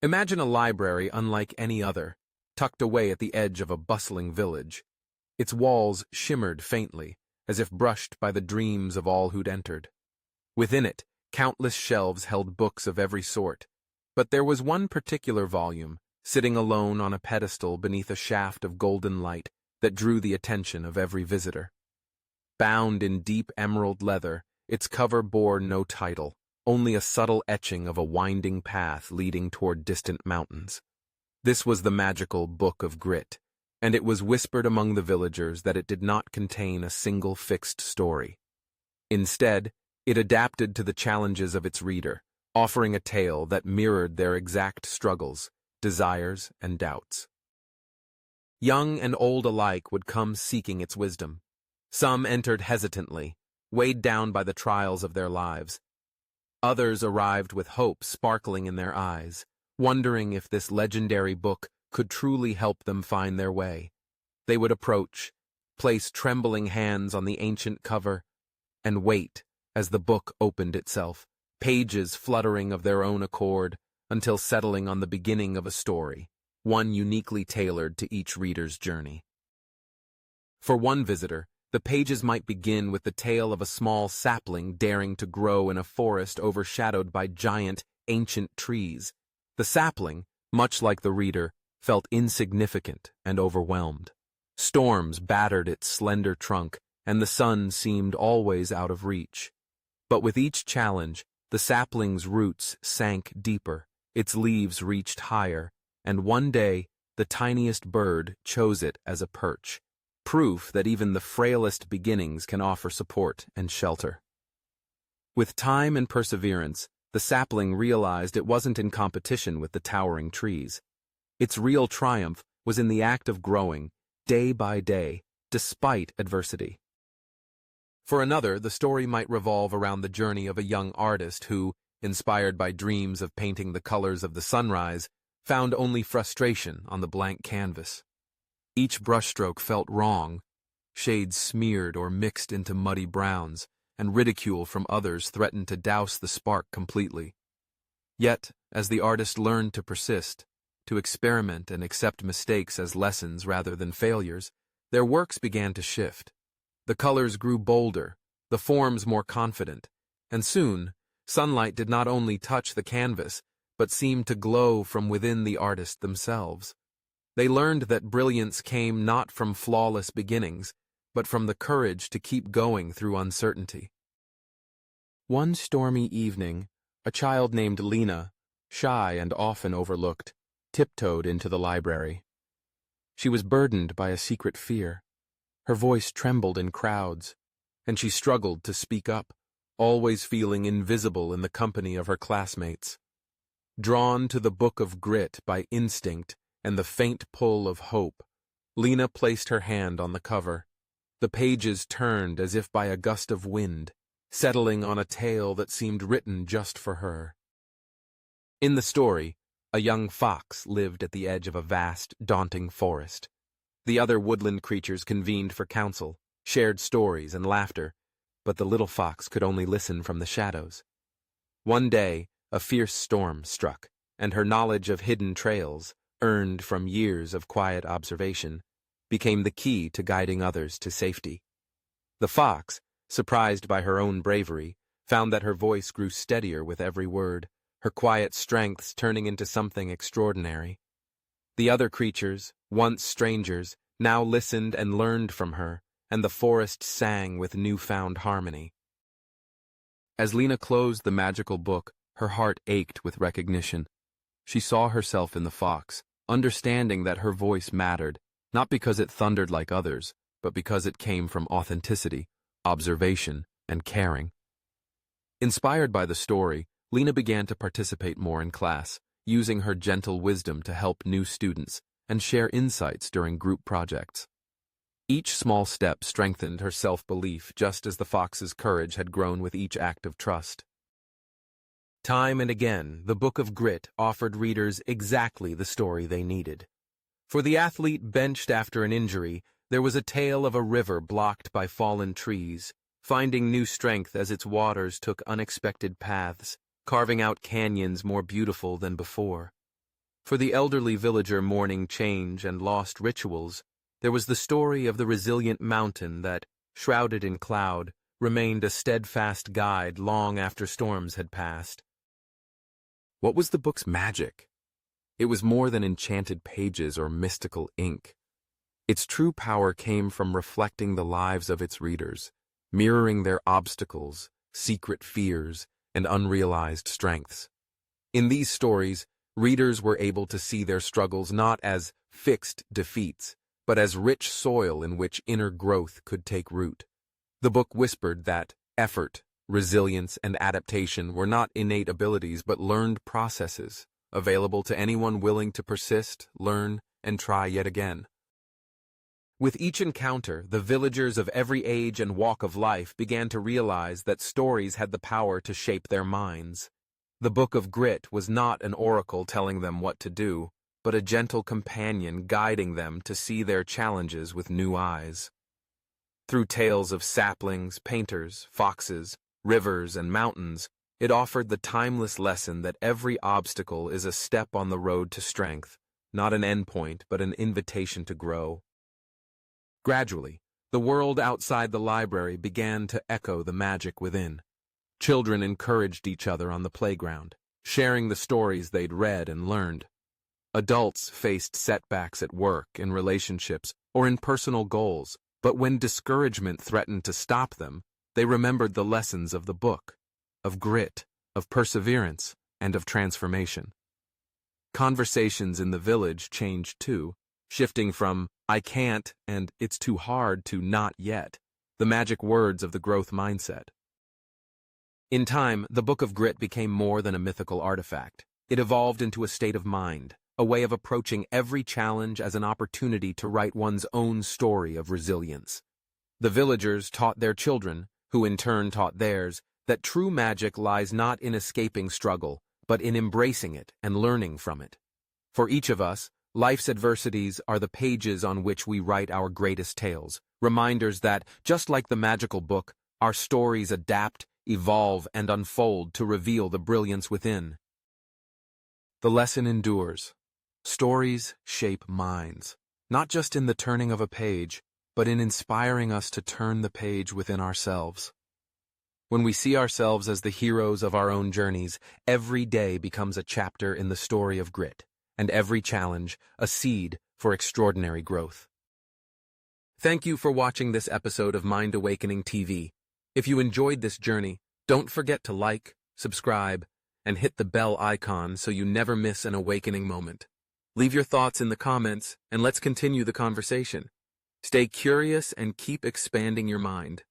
Imagine a library unlike any other, tucked away at the edge of a bustling village. Its walls shimmered faintly, as if brushed by the dreams of all who'd entered. Within it, countless shelves held books of every sort, but there was one particular volume, sitting alone on a pedestal beneath a shaft of golden light, that drew the attention of every visitor. Bound in deep emerald leather, its cover bore no title, only a subtle etching of a winding path leading toward distant mountains. This was the magical Book of Grit, and it was whispered among the villagers that it did not contain a single fixed story. Instead, it adapted to the challenges of its reader, offering a tale that mirrored their exact struggles, desires, and doubts. Young and old alike would come seeking its wisdom. Some entered hesitantly, weighed down by the trials of their lives. Others arrived with hope sparkling in their eyes, wondering if this legendary book could truly help them find their way. They would approach, place trembling hands on the ancient cover, and wait as the book opened itself, pages fluttering of their own accord, until settling on the beginning of a story, one uniquely tailored to each reader's journey. For one visitor, the pages might begin with the tale of a small sapling daring to grow in a forest overshadowed by giant, ancient trees. The sapling, much like the reader, felt insignificant and overwhelmed. Storms battered its slender trunk, and the sun seemed always out of reach. But with each challenge, the sapling's roots sank deeper, its leaves reached higher, and one day, the tiniest bird chose it as a perch, proof that even the frailest beginnings can offer support and shelter. With time and perseverance, the sapling realized it wasn't in competition with the towering trees. Its real triumph was in the act of growing, day by day, despite adversity. For another, the story might revolve around the journey of a young artist who, inspired by dreams of painting the colors of the sunrise, found only frustration on the blank canvas. Each brushstroke felt wrong, shades smeared or mixed into muddy browns, and ridicule from others threatened to douse the spark completely. Yet, as the artist learned to persist, to experiment and accept mistakes as lessons rather than failures, their works began to shift. The colors grew bolder, the forms more confident, and soon, sunlight did not only touch the canvas, but seemed to glow from within the artist themselves. They learned that brilliance came not from flawless beginnings, but from the courage to keep going through uncertainty. One stormy evening, a child named Lena, shy and often overlooked, tiptoed into the library. She was burdened by a secret fear. Her voice trembled in crowds, and she struggled to speak up, always feeling invisible in the company of her classmates. Drawn to the Book of Grit by instinct and the faint pull of hope, Lena placed her hand on the cover. The pages turned as if by a gust of wind, settling on a tale that seemed written just for her. In the story, a young fox lived at the edge of a vast, daunting forest. The other woodland creatures convened for counsel, shared stories and laughter, but the little fox could only listen from the shadows. One day, a fierce storm struck, and her knowledge of hidden trails, earned from years of quiet observation, became the key to guiding others to safety. The fox, surprised by her own bravery, found that her voice grew steadier with every word, her quiet strengths turning into something extraordinary. The other creatures, once strangers, now listened and learned from her, and the forest sang with newfound harmony. As Lena closed the magical book, her heart ached with recognition. She saw herself in the fox, understanding that her voice mattered, not because it thundered like others, but because it came from authenticity, observation, and caring. Inspired by the story, Lena began to participate more in class, using her gentle wisdom to help new students and share insights during group projects. Each small step strengthened her self-belief just as the fox's courage had grown with each act of trust. Time and again, the Book of Grit offered readers exactly the story they needed. For the athlete benched after an injury, there was a tale of a river blocked by fallen trees, finding new strength as its waters took unexpected paths, carving out canyons more beautiful than before. For the elderly villager mourning change and lost rituals, there was the story of the resilient mountain that, shrouded in cloud, remained a steadfast guide long after storms had passed. What was the book's magic? It was more than enchanted pages or mystical ink. Its true power came from reflecting the lives of its readers, mirroring their obstacles, secret fears, and unrealized strengths. In these stories, readers were able to see their struggles not as fixed defeats, but as rich soil in which inner growth could take root. The book whispered that effort, resilience, and adaptation were not innate abilities but learned processes, available to anyone willing to persist, learn, and try yet again. With each encounter, the villagers of every age and walk of life began to realize that stories had the power to shape their minds. The Book of Grit was not an oracle telling them what to do, but a gentle companion guiding them to see their challenges with new eyes. Through tales of saplings, painters, foxes, rivers, and mountains, it offered the timeless lesson that every obstacle is a step on the road to strength, not an endpoint but an invitation to grow. Gradually, the world outside the library began to echo the magic within. Children encouraged each other on the playground, sharing the stories they'd read and learned. Adults faced setbacks at work, in relationships, or in personal goals, but when discouragement threatened to stop them, they remembered the lessons of the book, of grit, of perseverance, and of transformation. Conversations in the village changed too, shifting from "I can't" and "it's too hard" to "not yet," the magic words of the growth mindset. In time, the Book of Grit became more than a mythical artifact. It evolved into a state of mind, a way of approaching every challenge as an opportunity to write one's own story of resilience. The villagers taught their children, who in turn taught theirs, that true magic lies not in escaping struggle, but in embracing it and learning from it. For each of us, life's adversities are the pages on which we write our greatest tales, reminders that, just like the magical book, our stories adapt, evolve, and unfold to reveal the brilliance within. The lesson endures. Stories shape minds, not just in the turning of a page, but in inspiring us to turn the page within ourselves. When we see ourselves as the heroes of our own journeys, every day becomes a chapter in the story of grit, and every challenge a seed for extraordinary growth. Thank you for watching this episode of Mind Awakening TV. If you enjoyed this journey, don't forget to like, subscribe, and hit the bell icon so you never miss an awakening moment. Leave your thoughts in the comments, and let's continue the conversation. Stay curious and keep expanding your mind.